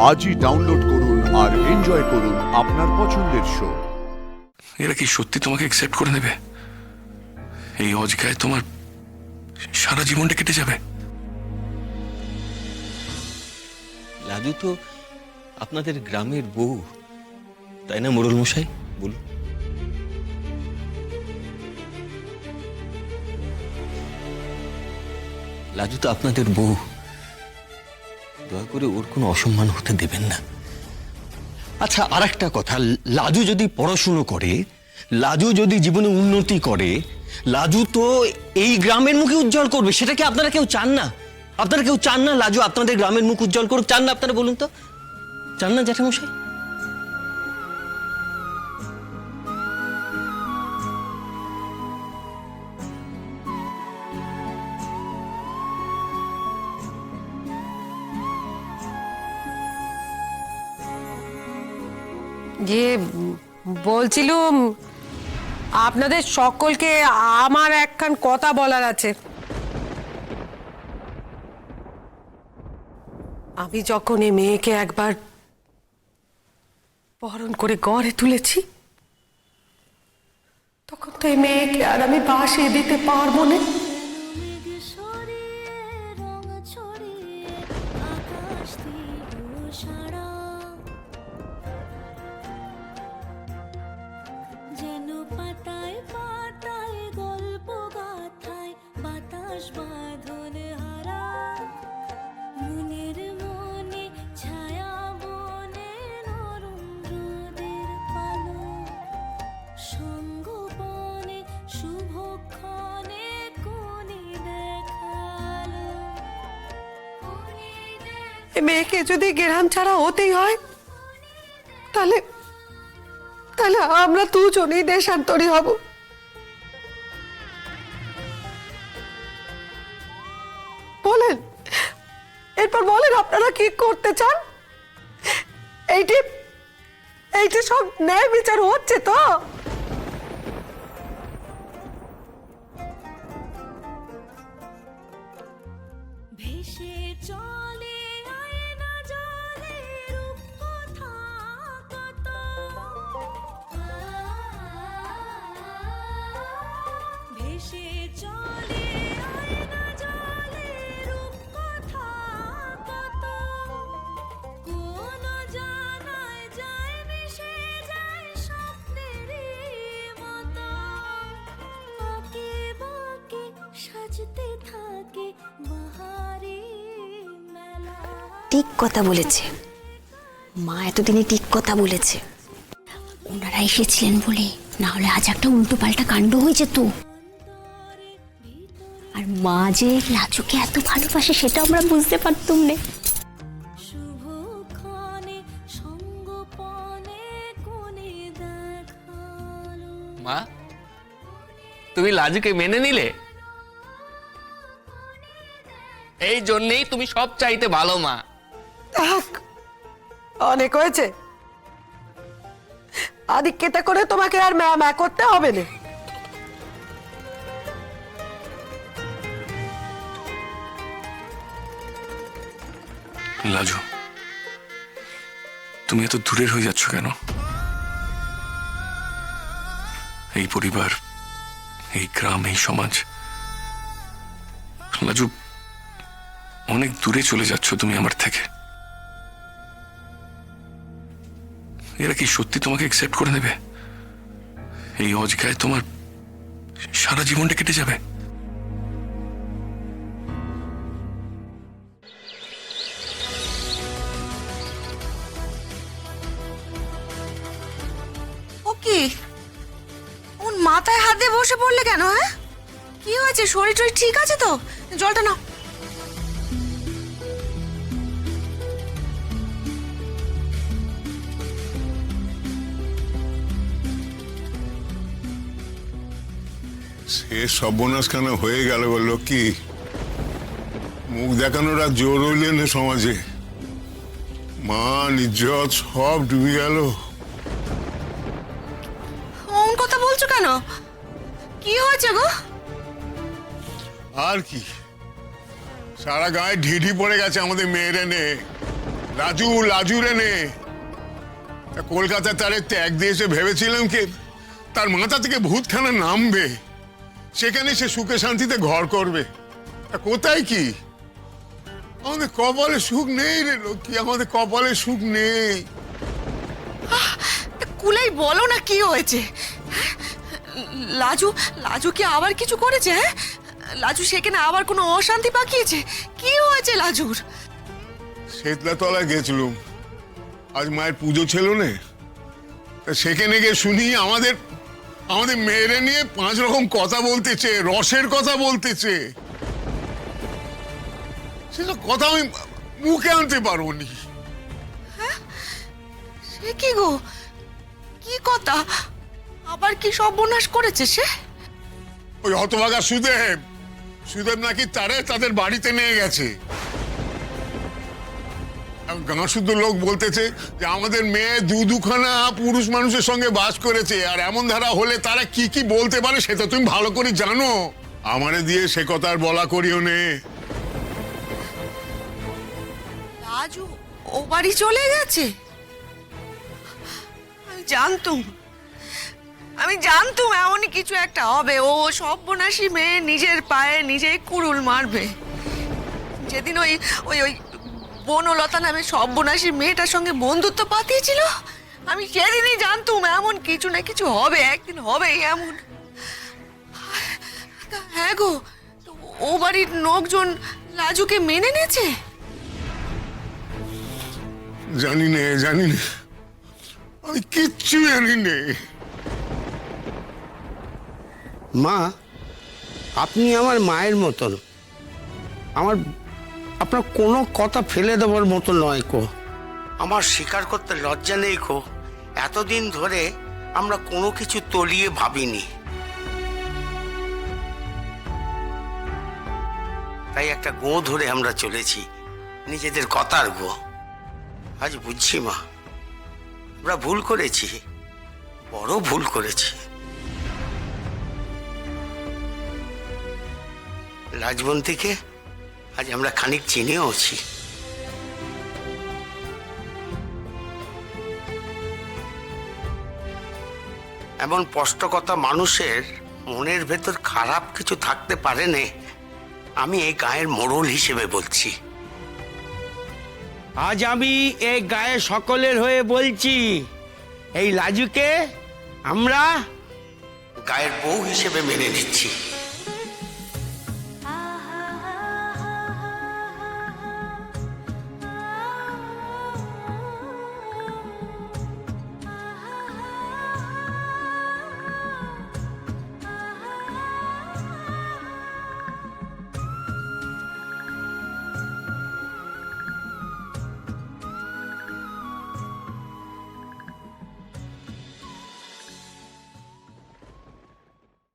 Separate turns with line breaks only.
আজই ডাউনলোড করুন আর এনজয় করুন আপনার পছন্দের শো।
এরা কি সত্যি তোমাকে অ্যাকসেপ্ট করে নেবে? এই অজগায় তোমার সারা জীবনটা কেটে যাবে।
লাজু তো আপনাদের গ্রামের বউ, তাই না মোড়ল মশাই? বলুন। লাজু তো আপনাদের বউ, দয়া করে ওর কোনো অসম্মান হতে দেবেন না। আচ্ছা, আর একটা কথা, লাজু যদি পড়াশুনো করে, লাজু যদি জীবনে উন্নতি করে, লাজু তো এই গ্রামের মুখে উজ্জ্বল করবে। সেটা কি আপনারা কেউ চান না? আপনারা কেউ চান না লাজু আপনাদের গ্রামের মুখ উজ্জ্বল করুক? চান না আপনারা? বলুন তো, চান না জ্যাঠামশাই?
বলছিলুম আপনাদের সকলকে আমার একখান কথা বলার আছে। আমি যখন এই মেয়েকে একবার বরণ করে গড়ে তুলেছি, তখন তো এই মেয়েকে আর আমি বাসিয়ে দিতে পারবো না। মেয়েকে যদি গ্রাম ছাড়া হতেই হয়, তাহলে তাহলে আমরা দুজনেই দেশান্তরী হব। বলেন, এরপর বলেন আপনারা কি করতে চান? এইটি সব ন্যায় বিচার হচ্ছে তো?
ভেসে চলে আয়না জলে রূপকথা কত, ভেসে চলে আয়না জলে রূপকথা কত, কোন জানায় যায় মিশে যায় স্বপ্নেরই মতো, বাঁকে বাঁকে সাজতে থাকে বাহারি মেলা।
ঠিক কথা বলেছে মা, এতদিনে ঠিক কথা বলেছে। ওনারা এসেছিলেন বলে, না হলে আজ একটা উল্টো পাল্টা কাণ্ড হয়েছে তো। আর মা যে লাজুকে এত ভালোবাসে সেটা আমরা বুঝতে পারতাম না।
শুভক্ষণে সঙ্গোপনে কোণে দেখালো।
মা, তুমি লাজুকে মেনে নিলে? এই জন্যই তুমি সব চাইতে ভালো মা।
অনেক হয়েছে, আদিক্যতা করে তোমাকে আর ম্যা করতে হবে না।
লাজু, তুমি এত দূরের হয়ে যাচ্ছ কেন? এই পরিবার, এই গ্রাম, এই সমাজ, লাজু অনেক দূরে চলে যাচ্ছ তুমি আমার থেকে। এরা কি সত্যি তোমাকে অ্যাকসেপ্ট করে নেবে? এই অজগায় তোমার সারা জীবনটা কেটে যাবে।
ও কি, ওর মাথায় হাত দিয়ে বসে পড়লে কেন? হ্যাঁ, কি হয়েছে? শরীর টরীর ঠিক আছে তো? জলটা নাও।
সে সর্বনাশখানা হয়ে গেল বললো কি, মুখ দেখানোর আর জোর হইলে না সমাজে। মান ইজ্জত সব ডুবে গেল।
অমন কথা বলছো কেন? কি হয়েছে গো?
আর কি, সারা গায়ে ঢিঢি পড়ে গেছে আমাদের মেয়েরা নে। লাজু লাজু রে নে। কলকাতায় তারে ত্যাগ দিয়ে এসে ভেবেছিলাম কি তার মাথা থেকে ভূতখানা নামবে, সেখানে সে সুখে শান্তিতে ঘর করবে। কোথায় কি? আমাদের কপালে সুখ নেই রে লক্ষ্মী, আমাদের কপালে সুখ নেই।
কুলাই বলো না কি হয়েছে? লাজু লাজু কি আবার কিছু করেছে? হ্যাঁ, লাজু সেখানে আবার কোনো অশান্তি পাকিয়েছে? কি হয়েছে লাজুর?
শেতলাতলা গেছিলুম, আজ মায়ের পুজো ছিল না, সেখানে গিয়ে শুনি আমাদের আমাদের মেয়েরে নিয়ে 5 রকম কথা বলতেছে, রসের কথা বলতেছে। সেসব কথা আমি মুখে আনতে পারবনি।
সে কি গো, কি কথা? আবার কি সর্বনাশ করেছে সে?
ওই হতভাগা সুদেব, সুদেব নাকি তাদের বাড়িতে নিয়ে গেছে। গাঁ শুদ্ধ লোক বলতেছে যে আমাদের মেয়ে দুখানা পুরুষ মানুষের সঙ্গে বাস করেছে, আর এমন ধারা হলে তারা কি কি বলতে পারে সেটা তুমি ভালো করে জানো। আমারে দিয়ে সে কথা আর বলা করিও নে।
লাজু ও বাড়ি চলে গেছে? আমি জানতুম এমনই কিছু একটা হবে। ও সর্বনাশী মেয়ে নিজের পায়ে নিজেই কুড়ুল মারবে। যেদিন ওই ওই ওই বনলতা নামে সর্বনাশী মেয়েটার সঙ্গে বন্ধুত্ব পাতিয়েছিল, আমি সেদিনই জানতুম এমন কিছু না কিছু হবে, একদিন হবেই এমন। হ্যাঁ গো, তো ও বাড়ির লোকজন লাজুকে মেনে নেছে?
জানি নে, জানি নে, আমি কিচ্ছু জানি নে।
মা, আপনি আমার মায়ের মতন। আপনার কোনো কথা ফেলে দেওয়ার মতো নয় কো। আমার স্বীকার করতে লজ্জা নেই কো, এতদিন ধরে আমরা কোনো কিছু তলিয়ে ভাবিনি। তাই একটা গো ধরে আমরা চলেছি, নিজেদের কথার গো। আজ বুঝছি মা, আমরা ভুল করেছি, বড় ভুল করেছি। রাজবন্তীকে আজ আমরা খানিক চিনেওছি। এমন স্পষ্ট কথা মানুষের মনের ভেতর খারাপ কিছু থাকতে পারে না, আমি এই গায়ের মোড়ল হিসেবে বলছি। আজ আমি এই গায়ের সকলের হয়ে বলছি, এই লাজুকে আমরা গায়ের বউ হিসেবে মেনে নিচ্ছি।